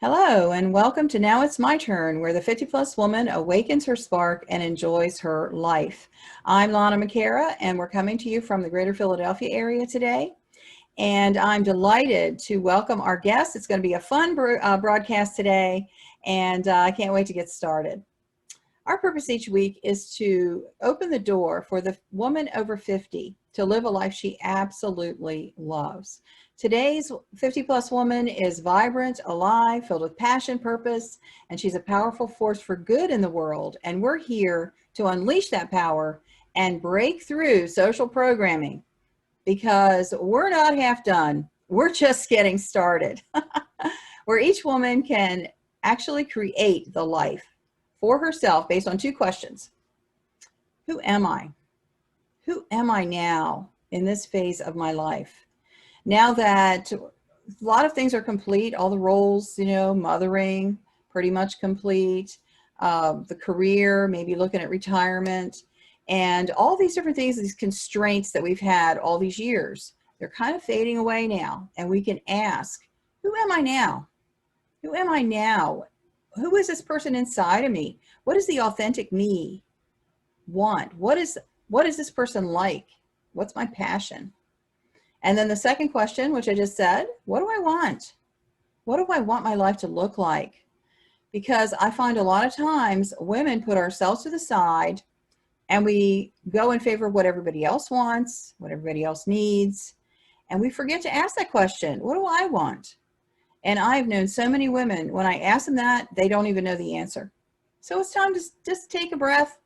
Hello, and welcome to Now It's My Turn, where the 50-plus woman awakens her spark and enjoys her life. I'm Lana McAra, and we're coming to you from the greater Philadelphia area today. And I'm delighted to welcome our guest. It's going to be a fun broadcast today, and I can't wait to get started. Our purpose each week is to open the door for the woman over 50 to live a life she absolutely loves. Today's 50-plus woman is vibrant, alive, filled with passion, purpose, and she's a powerful force for good in the world. And we're here to unleash that power and break through social programming because we're not half done. We're just getting started. Where each woman can actually create the life for herself based on two questions. Who am I? Who am I now in this phase of my life? Now that a lot of things are complete, all the roles, mothering, pretty much complete, the career, maybe looking at retirement, and all these different things, these constraints that we've had all these years, they're kind of fading away now. And we can ask, who am I now? Who am I now? Who is this person inside of me? What does the authentic me want? What is this person like? What's my passion? And then the second question, which I just said, what do I want? What do I want my life to look like? Because I find a lot of times women put ourselves to the side and we go in favor of what everybody else wants, what everybody else needs. And we forget to ask that question, what do I want? And I've known so many women, when I ask them that, they don't even know the answer. So it's time to just take a breath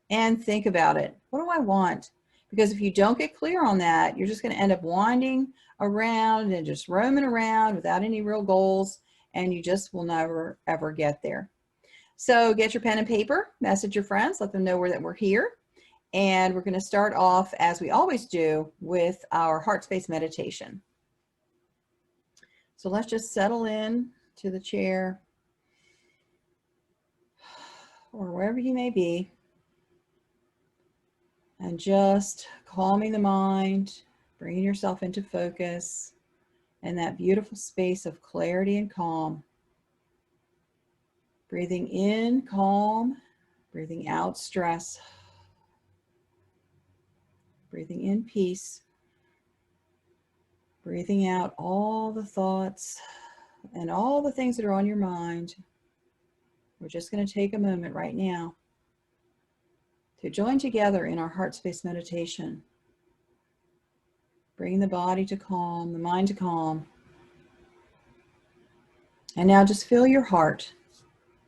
and think about it. What do I want? Because if you don't get clear on that, you're just going to end up winding around and just roaming around without any real goals, and you just will never, ever get there. So get your pen and paper, message your friends, let them know that we're here. And we're going to start off, as we always do, with our heart space meditation. So let's just settle in to the chair or wherever you may be. And just calming the mind, bringing yourself into focus and that beautiful space of clarity and calm. Breathing in, calm. Breathing out, stress. Breathing in, peace. Breathing out all the thoughts and all the things that are on your mind. We're just going to take a moment right now to join together in our heart space meditation. Bring the body to calm, the mind to calm. And now just feel your heart.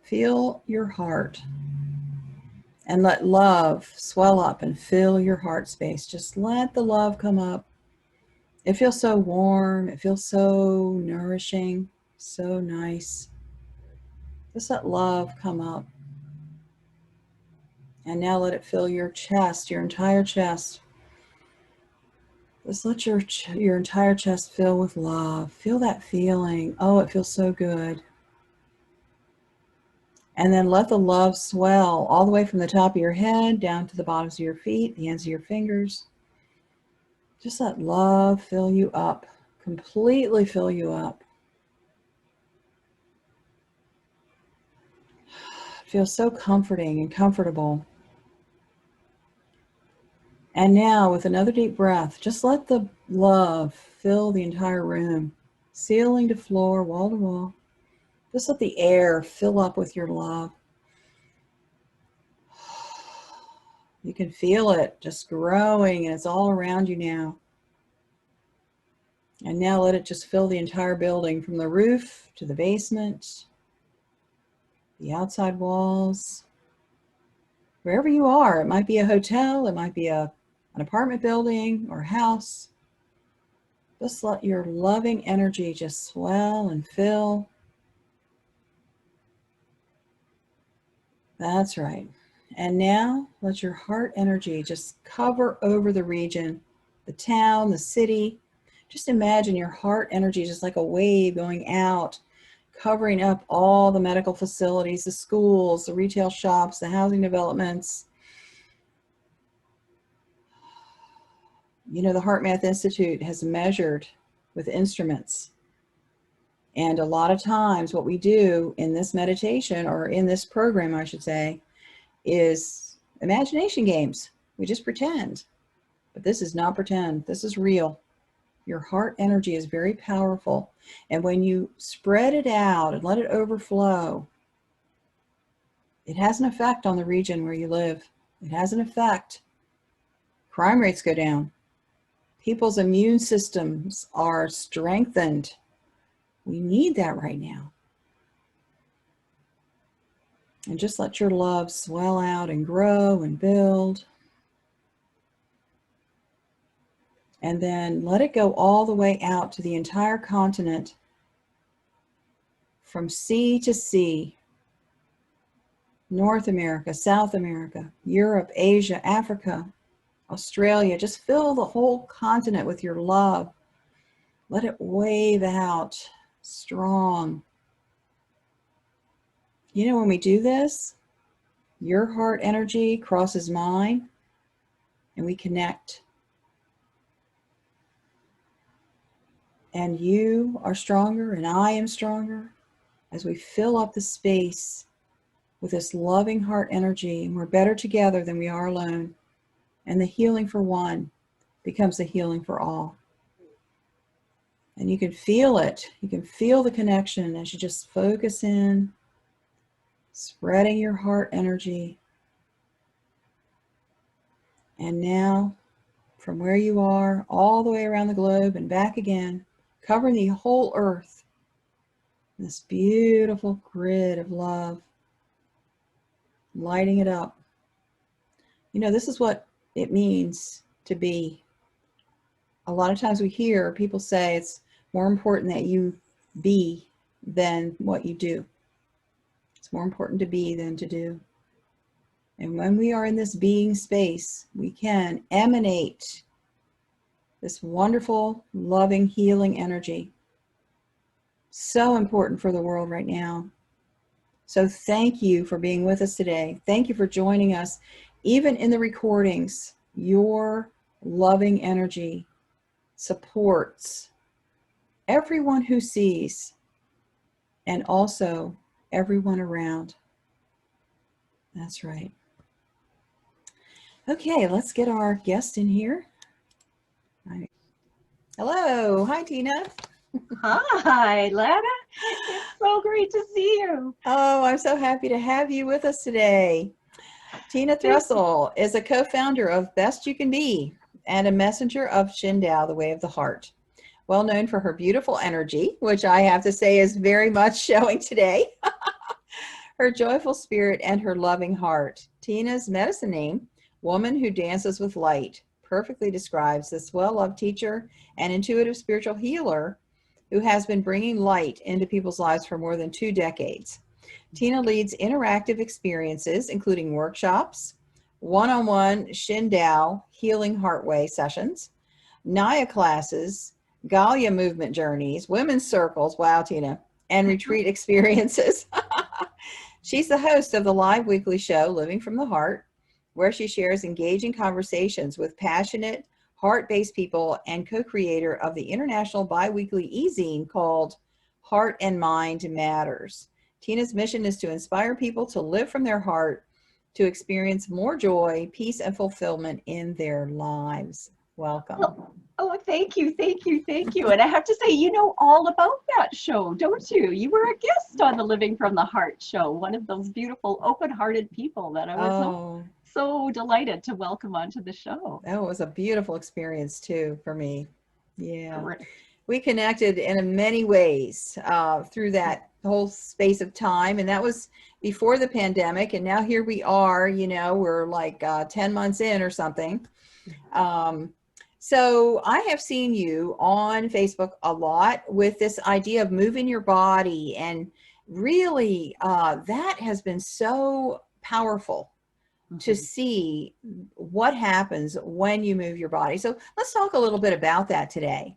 Feel your heart. And let love swell up and fill your heart space. Just let the love come up. It feels so warm. It feels so nourishing, so nice. Just let love come up. And now let it fill your chest, your entire chest. Just let your entire chest fill with love. Feel that feeling. Oh, it feels so good. And then let the love swell all the way from the top of your head down to the bottoms of your feet, the ends of your fingers. Just let love fill you up, completely fill you up. It feels so comforting and comfortable. And now with another deep breath, just let the love fill the entire room, ceiling to floor, wall to wall. Just let the air fill up with your love. You can feel it just growing and it's all around you now. And now let it just fill the entire building from the roof to the basement, the outside walls, wherever you are. It might be a hotel, it might be an apartment building or a house. Just let your loving energy just swell and fill. That's right. And now let your heart energy just cover over the region, the town, the city. Just imagine your heart energy just like a wave going out, covering up all the medical facilities, the schools, the retail shops, the housing developments. You know, the HeartMath Institute has measured with instruments And a lot of times what we do in this meditation, or in this program, I should say, is imagination games. We just pretend. But this is not pretend. This is real. Your heart energy is very powerful. And when you spread it out and let it overflow, it has an effect on the region where you live. It has an effect. Crime rates go down. People's immune systems are strengthened. We need that right now. And just let your love swell out and grow and build. And then let it go all the way out to the entire continent, from sea to sea. North America, South America, Europe, Asia, Africa, Australia. Just fill the whole continent with your love. Let it wave out strong. You know, when we do this, your heart energy crosses mine and we connect. And you are stronger and I am stronger as we fill up the space with this loving heart energy. And we're better together than we are alone. And the healing for one becomes the healing for all. And you can feel it. You can feel the connection as you just focus in, spreading your heart energy. And now, from where you are, all the way around the globe and back again, covering the whole earth, this beautiful grid of love, lighting it up. You know, this is what it means to be. A lot of times we hear people say it's more important that you be than what you do. It's more important to be than to do. And when we are in this being space, we can emanate this wonderful, loving, healing energy. So important for the world right now. So thank you for being with us today. Thank you for joining us. Even in the recordings, your loving energy supports everyone who sees and also everyone around. That's right. Okay, let's get our guest in here. Right. Hello. Hi, Tina. Hi, Lana. It's so great to see you. Oh, I'm so happy to have you with us today. Tina Thrussell is a co-founder of Best You Can Be and a messenger of Shin Dao, the Way of the Heart. Well known for her beautiful energy, which I have to say is very much showing today, her joyful spirit, and her loving heart. Tina's medicine name, Woman Who Dances with Light, perfectly describes this well-loved teacher and intuitive spiritual healer who has been bringing light into people's lives for more than 2 decades. Tina leads interactive experiences, including workshops, one-on-one Shin Dao healing heartway sessions, Naya classes, Galya Movement Journeys, women's circles, wow, Tina, and retreat experiences. She's the host of the live weekly show, Living from the Heart, where she shares engaging conversations with passionate, heart-based people, and co-creator of the international bi-weekly e-zine called Heart and Mind Matters. Tina's mission is to inspire people to live from their heart, to experience more joy, peace, and fulfillment in their lives. Welcome. Oh, thank you, thank you, thank you. And I have to say, you know all about that show, don't you? You were a guest on the Living from the Heart show, one of those beautiful, open-hearted people that I was so delighted to welcome onto the show. That was a beautiful experience too for me. Yeah. Correct. We connected in many ways through that whole space of time, and that was before the pandemic, and now here we are, you know, we're like 10 months in or something. So I have seen you on Facebook a lot with this idea of moving your body, and really that has been so powerful to see what happens when you move your body. So let's talk a little bit about that today.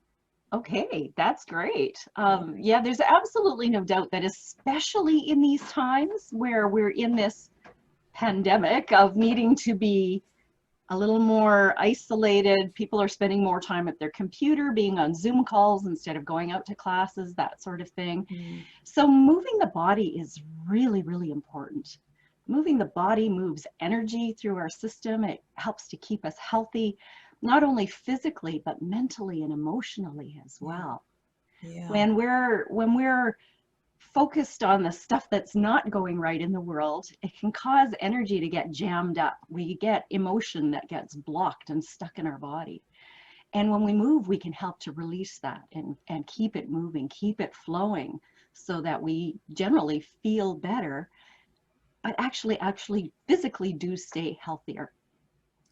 Okay, that's great. Yeah, there's absolutely no doubt that especially in these times where we're in this pandemic of needing to be a little more isolated. People are spending more time at their computer, being on Zoom calls instead of going out to classes, that sort of thing. So moving the body is really, really important. Moving the body moves energy through our system. It helps to keep us healthy, not only physically, but mentally and emotionally as well. Yeah. When we're focused on the stuff that's not going right in the world, it can cause energy to get jammed up. We get emotion that gets blocked and stuck in our body. And when we move, we can help to release that and keep it moving, keep it flowing, so that we generally feel better, but actually physically do stay healthier.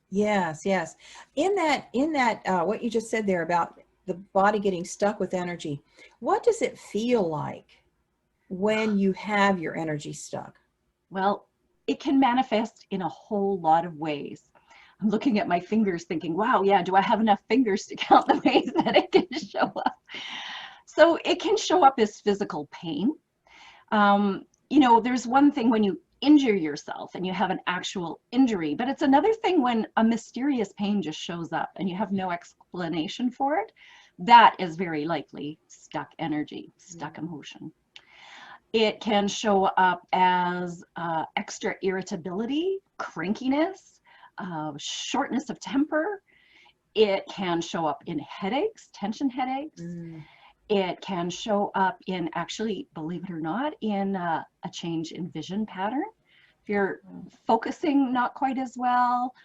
Yes, yes. In that, what you just said there about the body getting stuck with energy, what does it feel like when you have your energy stuck? Well, it can manifest in a whole lot of ways. I'm looking at my fingers thinking, wow, yeah, do I have enough fingers to count the ways that it can show up? So it can show up as physical pain. You know, there's one thing when you injure yourself and you have an actual injury, but it's another thing when a mysterious pain just shows up and you have no explanation for it. That is very likely stuck energy, stuck emotion. It can show up as extra irritability, crankiness, shortness of temper. It can show up in headaches, tension headaches. It can show up in, actually, believe it or not, in a change in vision pattern. If you're focusing not quite as well,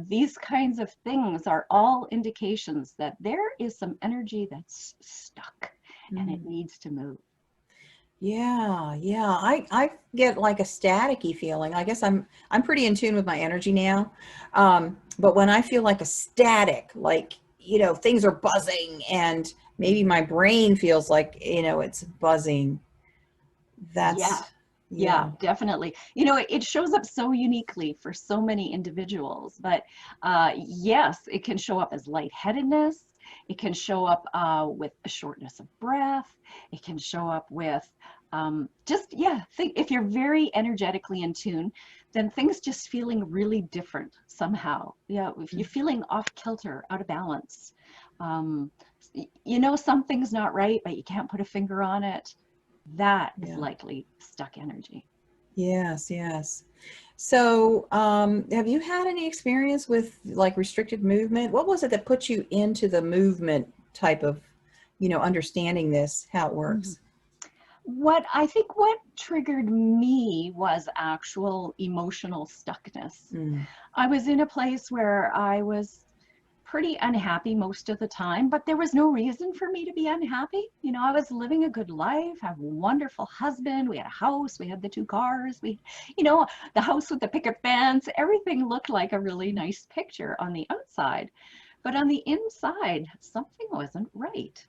these kinds of things are all indications that there is some energy that's stuck and it needs to move. Yeah, yeah. I get like a staticky feeling. I guess I'm pretty in tune with my energy now. But when I feel like a static, like, you know, things are buzzing and maybe my brain feels like, you know, it's buzzing. Yeah, That's, yeah, yeah. definitely. You know, it shows up so uniquely for so many individuals, but yes, it can show up as lightheadedness. It can show up with a shortness of breath. It can show up with just, yeah, if you're very energetically in tune, then things just feeling really different somehow. Yeah, if you're feeling off kilter, out of balance, um, you know, something's not right, but you can't put a finger on it. That is Yeah. likely stuck energy. Yes, yes. So, have you had any experience with like restricted movement? What was it that put you into the movement type of, you know, understanding this, how it Mhm. works? What triggered me was actual emotional stuckness. Mm. I was in a place where I was pretty unhappy most of the time, but there was no reason for me to be unhappy. You know, I was living a good life, I have a wonderful husband, we had a house, we had the 2 cars, you know, the house with the picket fence, everything looked like a really nice picture on the outside. But on the inside, something wasn't right.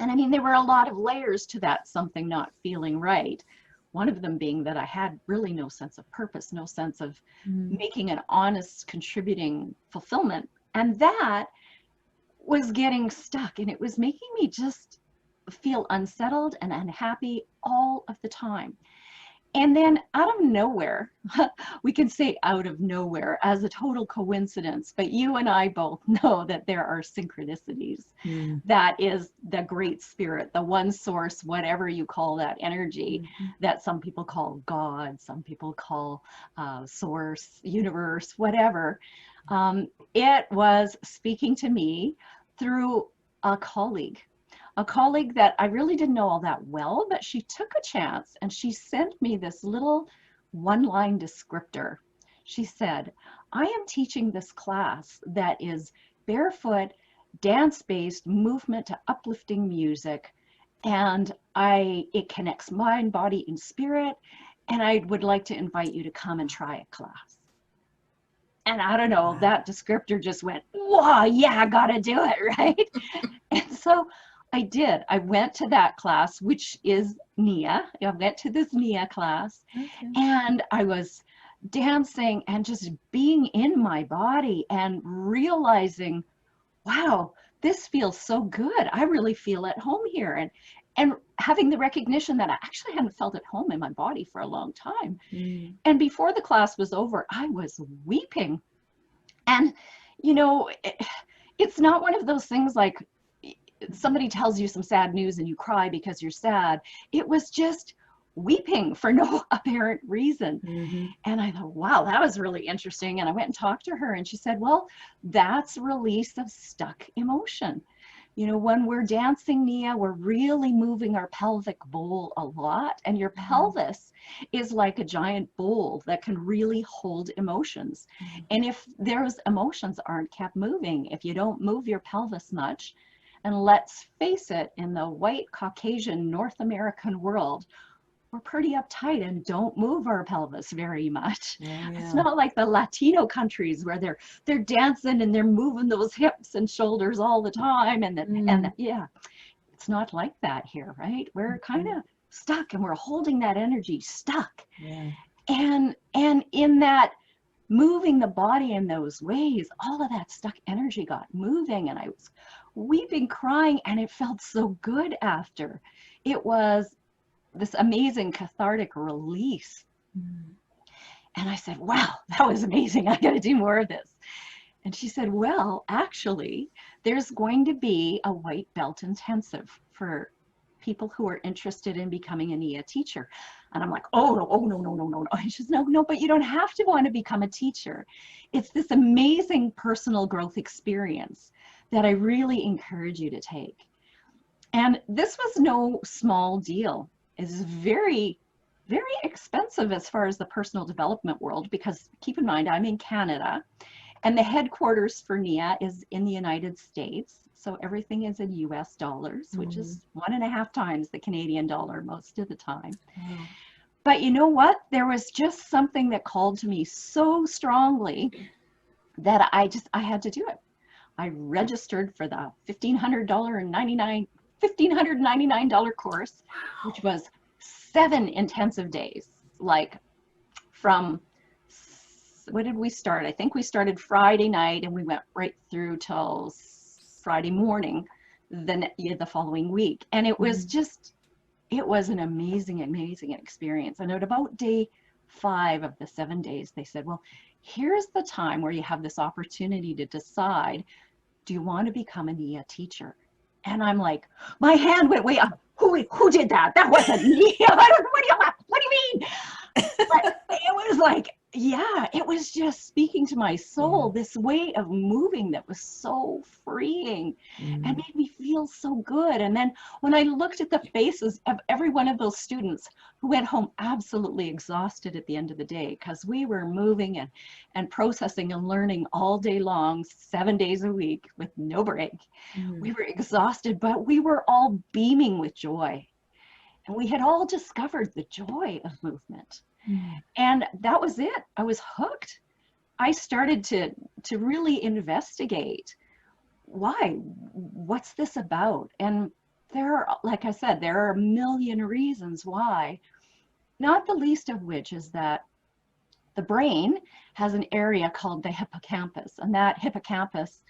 And I mean, there were a lot of layers to that something not feeling right. One of them being that I had really no sense of purpose, no sense of Mm. making an honest, contributing fulfillment. And that was getting stuck and it was making me just feel unsettled and unhappy all of the time. And then out of nowhere, we can say out of nowhere as a total coincidence, but you and I both know that there are synchronicities. Mm. That is the great spirit, the one source, whatever you call that energy, that some people call God, some people call source, universe, whatever. It was speaking to me through a colleague that I really didn't know all that well, but she took a chance and she sent me this little one-line descriptor. She said, I am teaching this class that is barefoot, dance-based movement to uplifting music, and it connects mind, body, and spirit, and I would like to invite you to come and try a class. And I don't know, Wow. that descriptor just went, whoa, yeah, I gotta do it, right? And so I did. I went to that class, which is Nia. I went to this Nia class Okay. and I was dancing and just being in my body and realizing, wow, this feels so good. I really feel at home here. And having the recognition that I actually hadn't felt at home in my body for a long time. Mm. And before the class was over, I was weeping. And, you know, it's not one of those things like somebody tells you some sad news and you cry because you're sad. It was just weeping for no apparent reason. Mm-hmm. And I thought, wow, that was really interesting. And I went and talked to her and she said, well, that's release of stuck emotion. You know, when we're dancing, Nia, we're really moving our pelvic bowl a lot. And your pelvis is like a giant bowl that can really hold emotions. And if those emotions aren't kept moving, if you don't move your pelvis much, and let's face it, in the white Caucasian North American world, we're pretty uptight and don't move our pelvis very much. Yeah. It's not like the Latino countries where they're dancing and they're moving those hips and shoulders all the time. And yeah, it's not like that here, right? We're kind of stuck and we're holding that energy stuck. Yeah. And in that moving the body in those ways, all of that stuck energy got moving, and I was weeping, crying, and it felt so good after. It was this amazing cathartic release. And I said, wow, that was amazing. I got to do more of this. And she said, well, actually, there's going to be a white belt intensive for people who are interested in becoming a NIA teacher. And I'm like, oh, no. And she says, no, but you don't have to want to become a teacher. It's this amazing personal growth experience that I really encourage you to take. And this was no small deal. It's very, very expensive as far as the personal development world, because keep in mind, I'm in Canada and the headquarters for NIA is in the United States. So everything is in US dollars, which is 1.5 times the Canadian dollar most of the time. But you know what? There was just something that called to me so strongly that I had to do it. I registered for the $1,599 course, which was 7 intensive days. Like from, when did we start? I think we started Friday night and we went right through till Friday morning the following week. And it was just, it was an amazing experience. And at about day 5 of the 7 days, they said, well, here's the time where you have this opportunity to decide, do you want to become a NIA teacher? And I'm like, my hand went way up. Who did that? That wasn't me. What do you mean? But it was like, yeah, it was just speaking to my soul, this way of moving that was so freeing and made me feel so good. And then when I looked at the faces of every one of those students who went home absolutely exhausted at the end of the day, because we were moving and processing and learning all day long, 7 days a week with no break. We were exhausted, but we were all beaming with joy. And we had all discovered the joy of movement. And that was it. I was hooked. I started to really investigate what's this about? And there are, like I said, there are a million reasons why, not the least of which is that the brain has an area called the hippocampus, and that hippocampus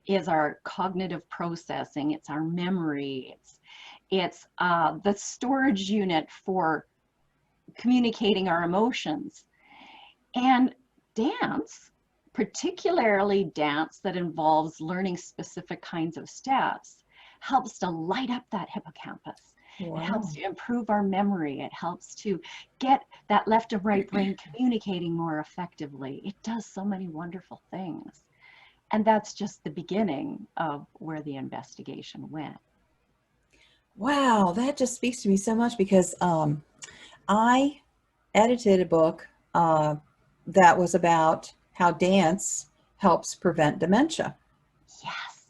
is our cognitive processing, it's our memory, it's the storage unit for communicating our emotions. And dance, particularly dance that involves learning specific kinds of steps, helps to light up that hippocampus. Wow. It helps to improve our memory. It helps to get that left and right brain communicating more effectively. It does so many wonderful things. And that's just the beginning of where the investigation went. Wow, that just speaks to me so much, because I edited a book that was about how dance helps prevent dementia. Yes.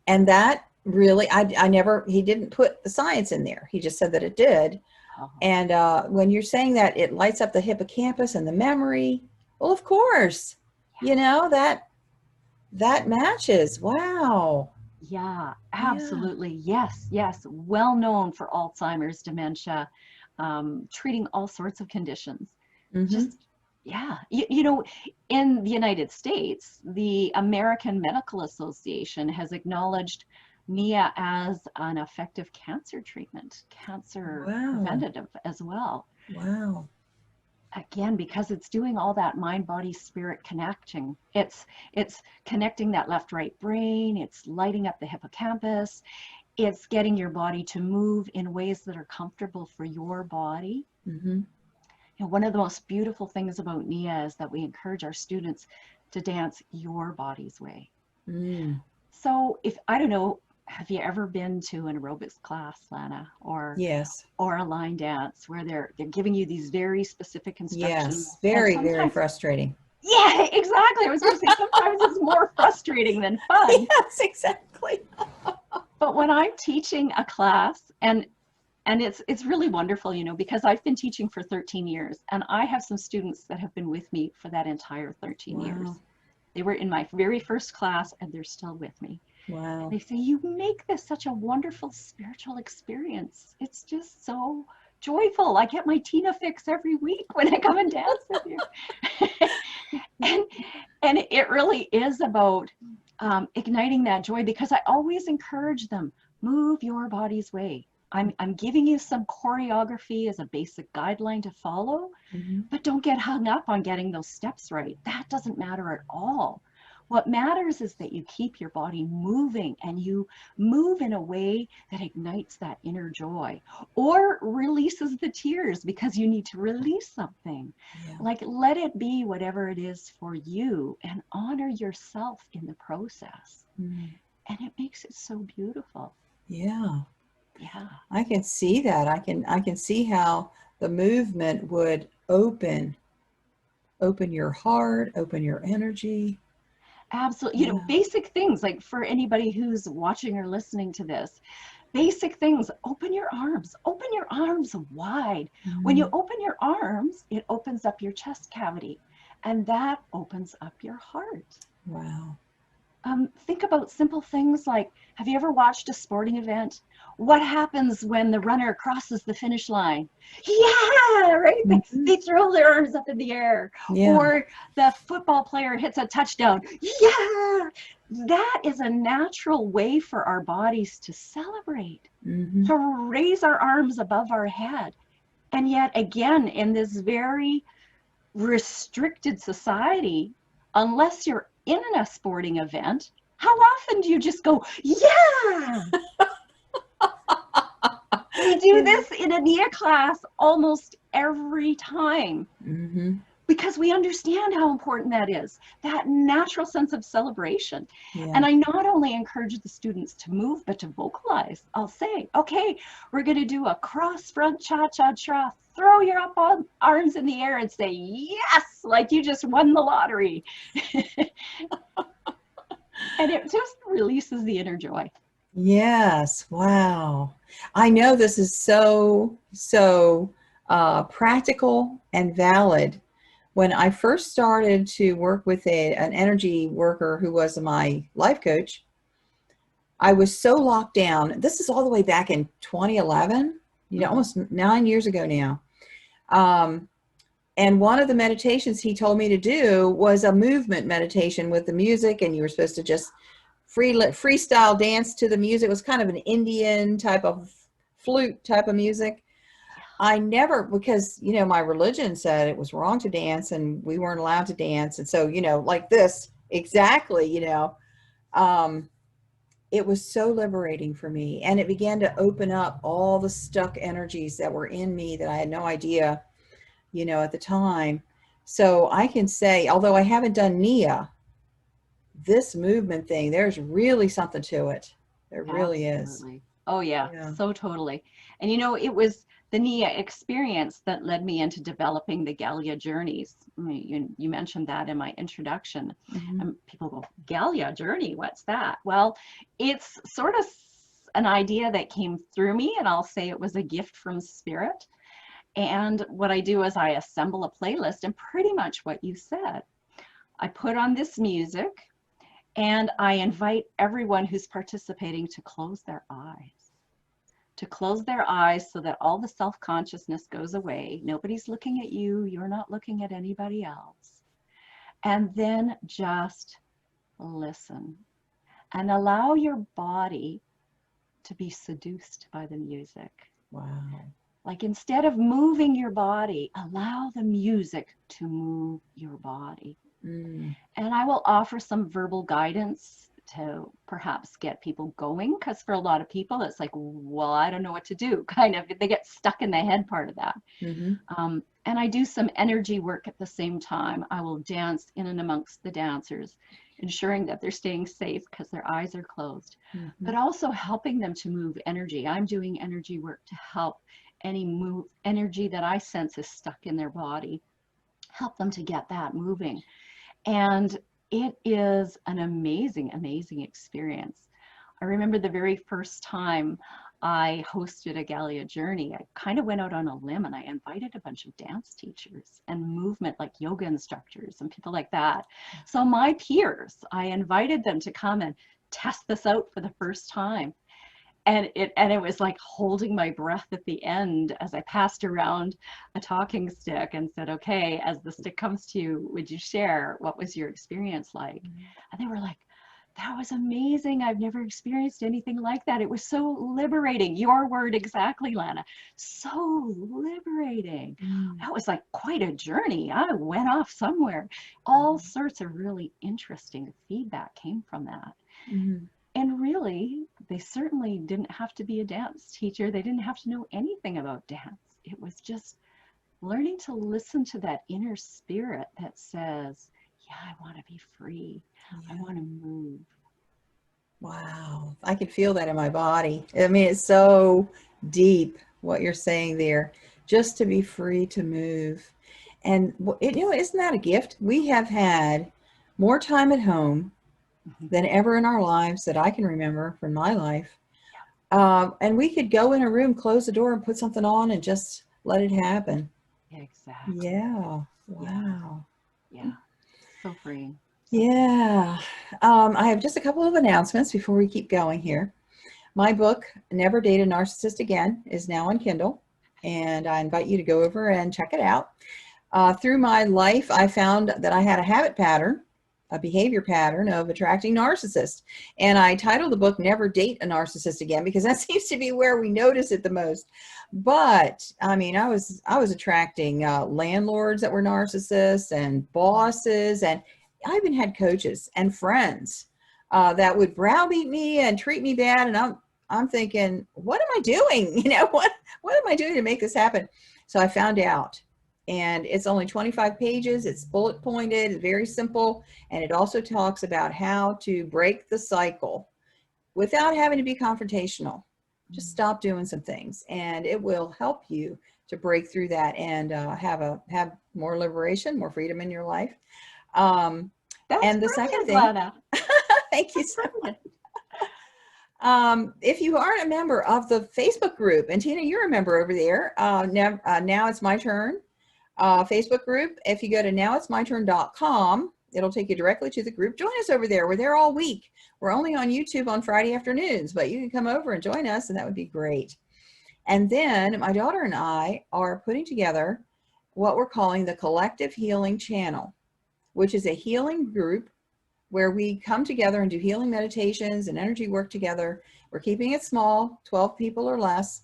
And that really, he didn't put the science in there. He just said that it did. Oh. And when you're saying that it lights up the hippocampus and the memory, well, of course, you know, that matches. Wow. Yeah, absolutely. Yeah. Yes. Well known for Alzheimer's, dementia, treating all sorts of conditions. Just, yeah. You know, in the United States, the American Medical Association has acknowledged NIA as an effective cancer treatment, cancer preventative as well. Wow. again, because it's doing all that mind, body, spirit connecting. It's connecting that left, right brain. It's lighting up the hippocampus. It's getting your body to move in ways that are comfortable for your body. Mm-hmm. And one of the most beautiful things about Nia is that we encourage our students to dance your body's way. Mm. So if, I don't know, have you ever been to an aerobics class, Lana, Yes. or a line dance where they're giving you these very specific instructions? Yes. Very, very frustrating. Yeah, exactly. I was going to say sometimes it's more frustrating than fun. Yes, exactly. But when I'm teaching a class, and it's really wonderful, you know, because I've been teaching for 13 years, and I have some students that have been with me for that entire 13 years. They were in my very first class, and they're still with me. Wow. And they say, you make this such a wonderful spiritual experience. It's just so joyful. I get my Tina fix every week when I come and dance with you. and it really is about igniting that joy, because I always encourage them, move your body's way. I'm giving you some choreography as a basic guideline to follow, Mm-hmm. but don't get hung up on getting those steps right. That doesn't matter at all. What matters is that you keep your body moving, and you move in a way that ignites that inner joy or releases the tears because you need to release something. Yeah. Like, let it be whatever it is for you, and honor yourself in the process. Mm. And it makes it so beautiful. Yeah. Yeah. I can see that. I can see how the movement would open your heart, open your energy. Absolutely. You know, Yeah. basic things, like for anybody who's watching or listening to this, basic things, open your arms wide. When you Mm. open your arms, it opens up your chest cavity, and that opens up your heart. Wow. Think about simple things like, have you ever watched a sporting event? What happens when the runner crosses the finish line? Yeah, right? Mm-hmm. They throw their arms up in the air. Yeah. Or the football player hits a touchdown. Yeah, that is a natural way for our bodies to celebrate, Mm-hmm. to raise our arms above our head. And yet, again, in this very restricted society, unless you're in a sporting event, how often do you just go, yeah? We do this in a Nia class almost every time, Mm-hmm. because we understand how important that is, that natural sense of celebration. Yeah. And I not only encourage the students to move, but to vocalize. I'll say, okay, we're going to do a cross front cha-cha-cha. Throw your arms in the air and say, yes, like you just won the lottery. And it just releases the inner joy. Yes. Wow. I know this is so practical and valid. When I first started to work with an energy worker who was my life coach, I was so locked down. This is all the way back in 2011, you know, almost 9 years ago now. And one of the meditations he told me to do was a movement meditation with the music, and you were supposed to just freestyle dance to the music. It was kind of an Indian type of flute type of music. I never, because, you know, my religion said it was wrong to dance and we weren't allowed to dance. And so, you know, like this, exactly, you know, it was so liberating for me. And it began to open up all the stuck energies that were in me that I had no idea, you know, at the time. So I can say, although I haven't done Nia, this movement thing, there's really something to it. There really is. Absolutely. Oh yeah, Yeah. so totally. And you know, it was the Nia experience that led me into developing the Galya Journeys. I mean, you mentioned that in my introduction. Mm-hmm. And people go, Galya Journey, what's that? Well, it's sort of an idea that came through me, and I'll say it was a gift from spirit. And what I do is I assemble a playlist, and pretty much what you said. I put on this music, and I invite everyone who's participating to close their eyes. To close their eyes so that all the self-consciousness goes away. Nobody's looking at you. You're not looking at anybody else. And then just listen and allow your body to be seduced by the music. Wow. Like instead of moving your body, allow the music to move your body. Mm. And I will offer some verbal guidance to perhaps get people going, because for a lot of people, it's like, well, I don't know what to do. Kind of, they get stuck in the head part of that. Mm-hmm. And I do some energy work at the same time. I will dance in and amongst the dancers, ensuring that they're staying safe because their eyes are closed, Mm-hmm. but also helping them to move energy. I'm doing energy work to help any move energy that I sense is stuck in their body, help them to get that moving. And it is an amazing, amazing experience. I remember the very first time I hosted a Galya journey, I kind of went out on a limb and I invited a bunch of dance teachers and movement, like yoga instructors and people like that. So my peers, I invited them to come and test this out for the first time. And it was like holding my breath at the end as I passed around a talking stick and said, okay, as the stick comes to you, would you share what was your experience like? And they were like, that was amazing. I've never experienced anything like that. It was so liberating. Your word exactly, Lana. So liberating. That was like quite a journey. I went off somewhere. All sorts of really interesting feedback came from that. Mm-hmm. And really, they certainly didn't have to be a dance teacher. They didn't have to know anything about dance. It was just learning to listen to that inner spirit that says, yeah, I want to be free. Yeah. I want to move. Wow. I can feel that in my body. I mean, it's so deep what you're saying there, just to be free to move. And isn't that a gift? We have had more time at home than ever in our lives that I can remember from my life. And we could go in a room, close the door and put something on and just let it happen. Exactly. Yeah. Wow. Yeah. So freeing. Yeah. I have just a couple of announcements before we keep going here. My book, Never Date a Narcissist Again, is now on Kindle, and I invite you to go over and check it out. Through my life, I found that I had a habit pattern, a behavior pattern of attracting narcissists. And I titled the book Never Date a Narcissist Again, because that seems to be where we notice it the most. But I mean, I was attracting landlords that were narcissists and bosses, and I even had coaches and friends that would browbeat me and treat me bad. And I'm thinking, what am I doing? What am I doing to make this happen? So I found out. And it's only 25 pages. It's bullet pointed, it's very simple. And it also talks about how to break the cycle without having to be confrontational. Just stop doing some things, and it will help you to break through that and have more liberation, more freedom in your life. And the second thing, Lana. thank you so much. If you aren't a member of the Facebook group, and Tina, you're a member over there, Now It's My Turn Facebook group. If you go to nowitsmyturn.com, it'll take you directly to the group. Join us over there. We're there all week. We're only on YouTube on Friday afternoons, but you can come over and join us, and that would be great. And then my daughter and I are putting together what we're calling the Collective Healing Channel, which is a healing group where we come together and do healing meditations and energy work together. We're keeping it small, 12 people or less.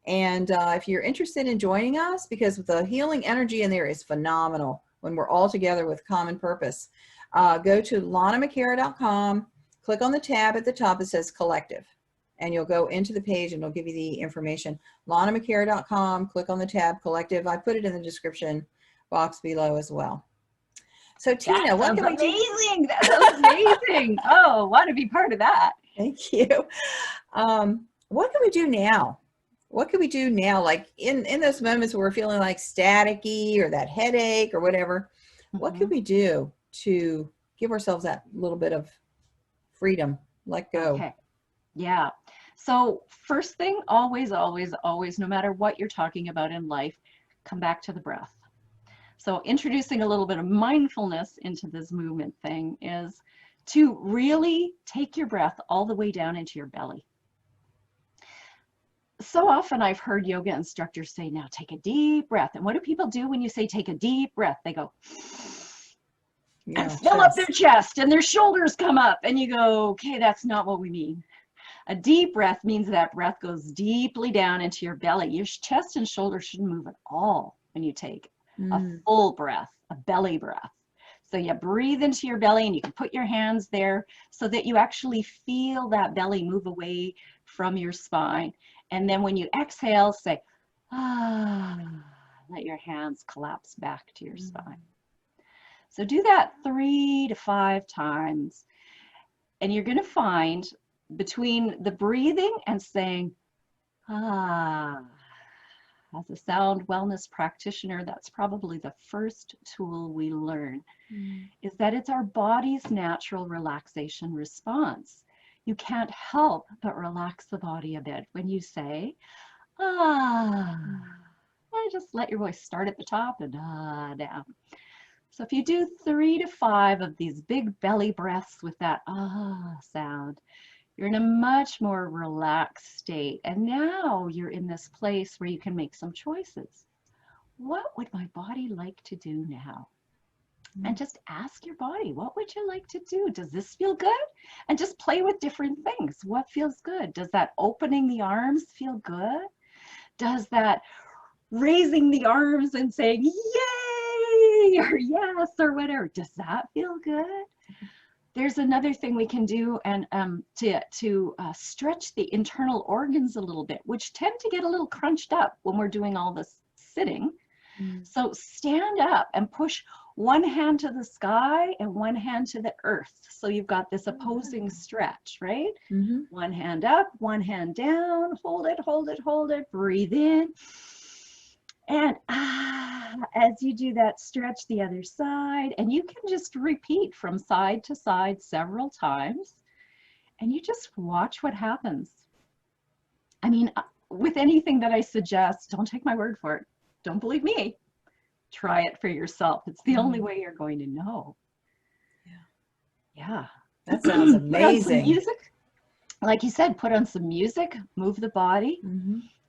And if you're interested in joining us, because the healing energy in there is phenomenal when we're all together with common purpose, go to lanamcara.com, click on the tab at the top that says Collective, and you'll go into the page and it'll give you the information. lanamcara.com, click on the tab Collective. I put it in the description box below as well. So Tina, what can we do? Amazing. That sounds amazing. Oh, I want to be part of that. Thank you. What can we do now? What can we do now? Like in those moments where we're feeling like staticky or that headache or whatever, what can we do to give ourselves that little bit of freedom, let go? Okay. Yeah. So first thing, always, always, always, no matter what you're talking about in life, come back to the breath. So introducing a little bit of mindfulness into this movement thing is to really take your breath all the way down into your belly. So often I've heard yoga instructors say, now take a deep breath. And what do people do when you say take a deep breath? They go, and fill up their chest and their shoulders come up. And you go, okay, that's not what we mean. A deep breath means that breath goes deeply down into your belly. Your chest and shoulders shouldn't move at all when you take a full breath, a belly breath. So you breathe into your belly, and you can put your hands there so that you actually feel that belly move away from your spine. And then when you exhale, say, ah, let your hands collapse back to your spine. So do that 3 to 5 times. And you're going to find between the breathing and saying, ah, as a sound wellness practitioner, that's probably the first tool we learn, is that it's our body's natural relaxation response. You can't help but relax the body a bit when you say, ah, and just let your voice start at the top and down. So if you do 3 to 5 of these big belly breaths with that sound, you're in a much more relaxed state. And now you're in this place where you can make some choices. What would my body like to do now? And just ask your body, what would you like to do? Does this feel good? And just play with different things. What feels good? Does that opening the arms feel good? Does that raising the arms and saying, yay, or yes, or whatever, does that feel good? There's another thing we can do, and to stretch the internal organs a little bit, which tend to get a little crunched up when we're doing all this sitting. So stand up and push one hand to the sky and one hand to the earth. So you've got this opposing stretch, right? One hand up, one hand down, hold it, hold it, hold it, breathe in. And as you do that, stretch the other side, and you can just repeat from side to side several times, and you just watch what happens. I mean, with anything that I suggest, don't take my word for it. Don't believe me. Try it for yourself. It's the only way you're going to know. Yeah. That sounds amazing. Put on some music. Like you said, put on some music, move the body.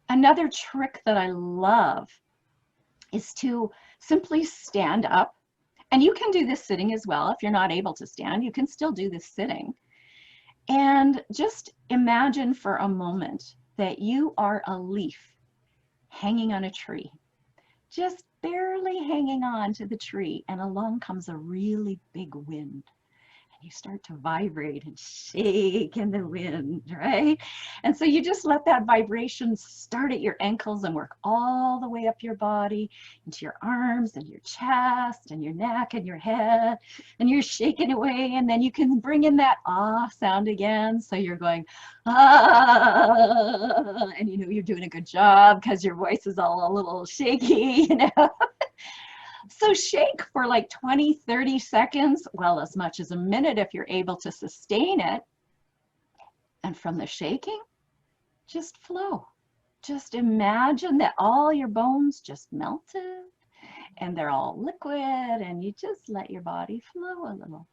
Another trick that I love is to simply stand up. And you can do this sitting as well. If you're not able to stand, you can still do this sitting. And just imagine for a moment that you are a leaf hanging on a tree, just barely hanging on to the tree, and along comes a really big wind. You start to vibrate and shake in the wind, right? And so you just let that vibration start at your ankles and work all the way up your body into your arms and your chest and your neck and your head, and you're shaking away. And then you can bring in that sound again. So you're going and you know you're doing a good job because your voice is all a little shaky, you know. So shake for like 20, 30 seconds, well, as much as a minute if you're able to sustain it. And from the shaking, just flow. Just imagine that all your bones just melted and they're all liquid, and you just let your body flow a little.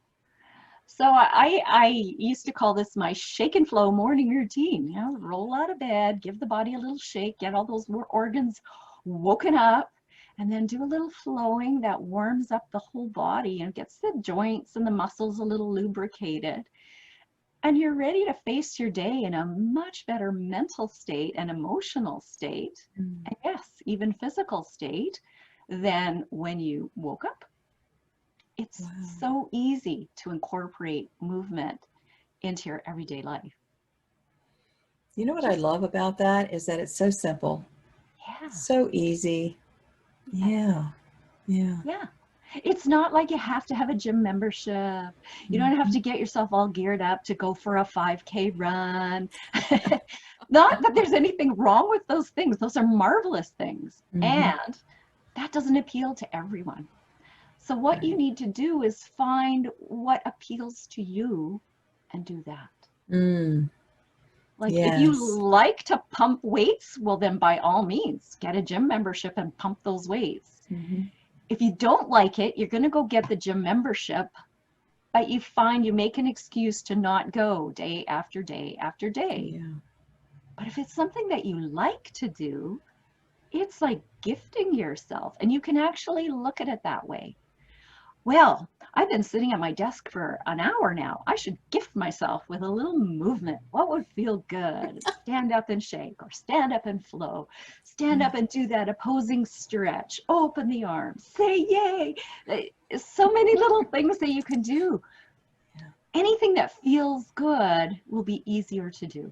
So I used to call this my shake and flow morning routine. You know, roll out of bed, give the body a little shake, get all those organs woken up, and then do a little flowing that warms up the whole body and gets the joints and the muscles a little lubricated. And you're ready to face your day in a much better mental state and emotional state, and yes, even physical state, than when you woke up. It's so easy to incorporate movement into your everyday life. You know what I love about that is that it's so simple. Yeah. So easy. Yeah. It's not like you have to have a gym membership. You don't have to get yourself all geared up to go for a 5K run. Not that there's anything wrong with those things. Those are marvelous things. And that doesn't appeal to everyone. So what you need to do is find what appeals to you and do that. Like if you like to pump weights, well then by all means, get a gym membership and pump those weights. If you don't like it, you're gonna go get the gym membership, but you find you make an excuse to not go day after day after day. But if it's something that you like to do, it's like gifting yourself, and you can actually look at it that way. Well, I've been sitting at my desk for an hour now. I should gift myself with a little movement. What would feel good? Stand up and shake, or stand up and flow. Stand up and do that opposing stretch. Open the arms. Say yay. So many little things that you can do. Anything that feels good will be easier to do.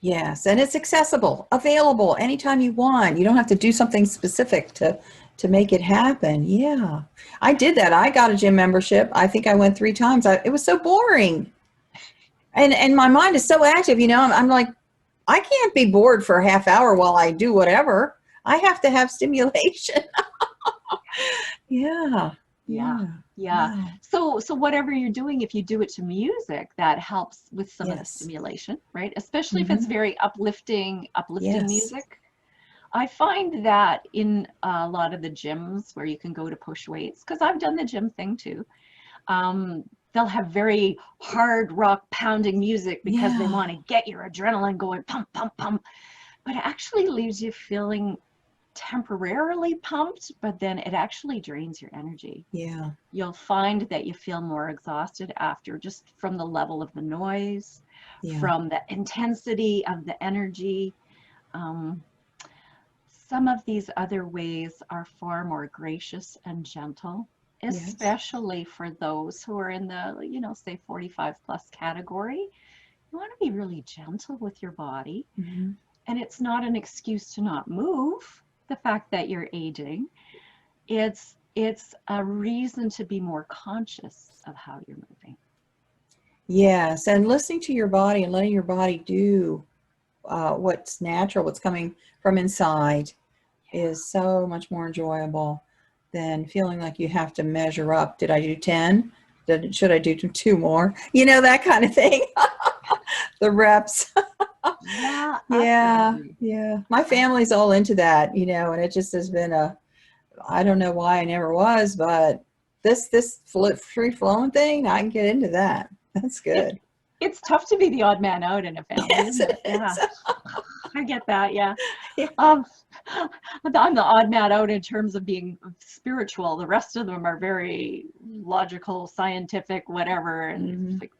Yes, and it's accessible, available anytime you want. You don't have to do something specific to make it happen. Yeah, I did that. I got a gym membership. I think I went 3 times. It was so boring, and my mind is so active. You know, I'm like, I can't be bored for a half hour while I do whatever. I have to have stimulation. Yeah. Yeah. Wow. So whatever you're doing, if you do it to music, that helps with some of the Yes. stimulation, right? Especially if it's very uplifting Yes. music. I find that in a lot of the gyms where you can go to push weights, because I've done the gym thing too. They'll have very hard rock pounding music because they want to get your adrenaline going, pump, pump, pump. But it actually leaves you feeling temporarily pumped, but then it actually drains your energy. Yeah. You'll find that you feel more exhausted after, just from the level of the noise, from the intensity of the energy. Some of these other ways are far more gracious and gentle, especially for those who are in the, you know, say 45 plus category. You want to be really gentle with your body. And it's not an excuse to not move, the fact that you're aging. It's a reason to be more conscious of how you're moving. Yes, and listening to your body and letting your body do what's natural, what's coming from inside, is so much more enjoyable than feeling like you have to measure up. Did I do 10? Should I do 2 more? You know, that kind of thing. The reps. Yeah. My family's all into that, you know, and it just has been I don't know why I never was, but this free flowing thing, I can get into that. That's good. It's tough to be the odd man out in a family, isn't it? Yeah. I get that. Yeah. I'm the odd man out in terms of being spiritual. The rest of them are very logical, scientific, whatever. And it's like,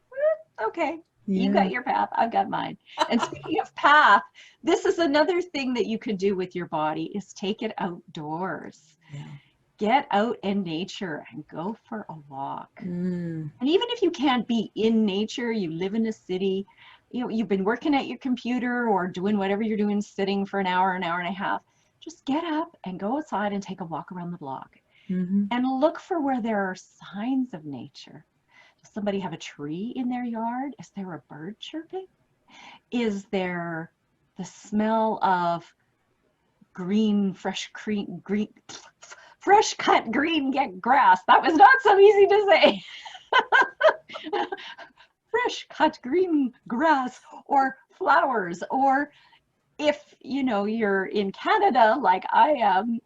okay, you got your path, I've got mine. And speaking of path, this is another thing that you can do with your body, is take it outdoors. Get out in nature and go for a walk. And even if you can't be in nature, you live in a city, you know, you've been working at your computer or doing whatever you're doing, sitting for an hour and a half, just get up and go outside and take a walk around the block. And look for where there are signs of nature. Does somebody have a tree in their yard? Is there a bird chirping? Is there the smell of fresh cut green grass? That was not so easy to say. Fresh cut green grass, or flowers, or if you know you're in Canada like I am,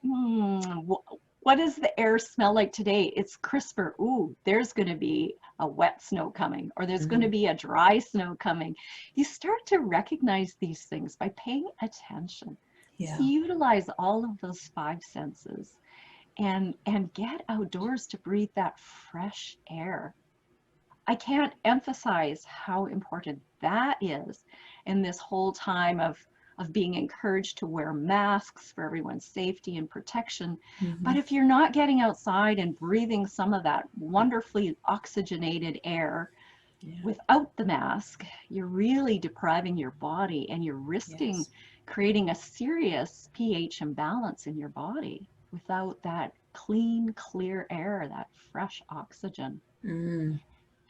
what does the air smell like today? It's crisper. Ooh, there's going to be a wet snow coming, or there's going to be a dry snow coming. You start to recognize these things by paying attention. So utilize all of those 5 senses and get outdoors to breathe that fresh air. I can't emphasize how important that is in this whole time of being encouraged to wear masks for everyone's safety and protection. But if you're not getting outside and breathing some of that wonderfully oxygenated air without the mask, you're really depriving your body, and you're risking creating a serious pH imbalance in your body without that clean, clear air, that fresh oxygen.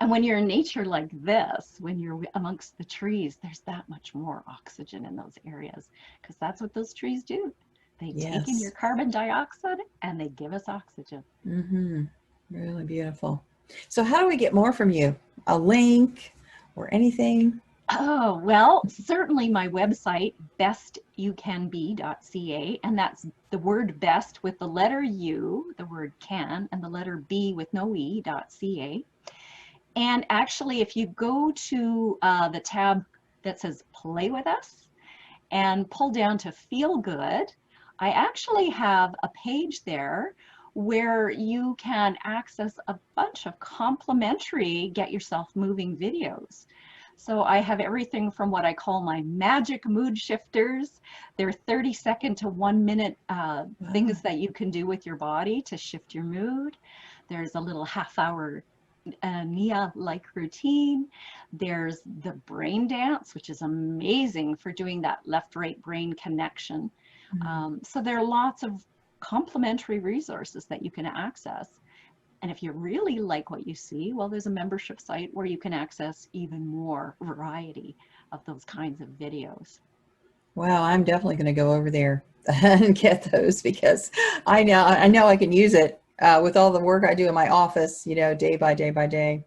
And when you're in nature like this, when you're amongst the trees, there's that much more oxygen in those areas, because that's what those trees do. They take in your carbon dioxide and they give us oxygen. Really beautiful. So how do we get more from you? A link or anything? Oh, well, certainly my website, bestyoucanbe.ca, and that's the word best with the letter U, the word can, and the letter B with no E.ca. And actually, if you go to the tab that says Play With Us and pull down to Feel Good, I actually have a page there where you can access a bunch of complimentary Get Yourself Moving videos. So I have everything from what I call my magic mood shifters. They're 30-second to 1-minute things that you can do with your body to shift your mood. There's a little half-hour Nia-like routine. There's the brain dance, which is amazing for doing that left-right brain connection. So there are lots of complementary resources that you can access. And if you really like what you see, well, there's a membership site where you can access even more variety of those kinds of videos. Wow, I'm definitely going to go over there and get those, because I know I can use it with all the work I do in my office, you know, day by day by day.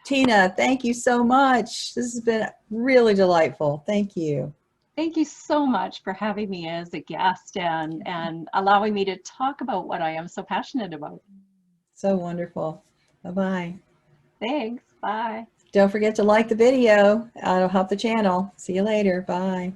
Tina, thank you so much. This has been really delightful. Thank you. Thank you so much for having me as a guest and allowing me to talk about what I am so passionate about. So wonderful. Bye-bye. Thanks. Bye. Don't forget to like the video. It'll help the channel. See you later. Bye.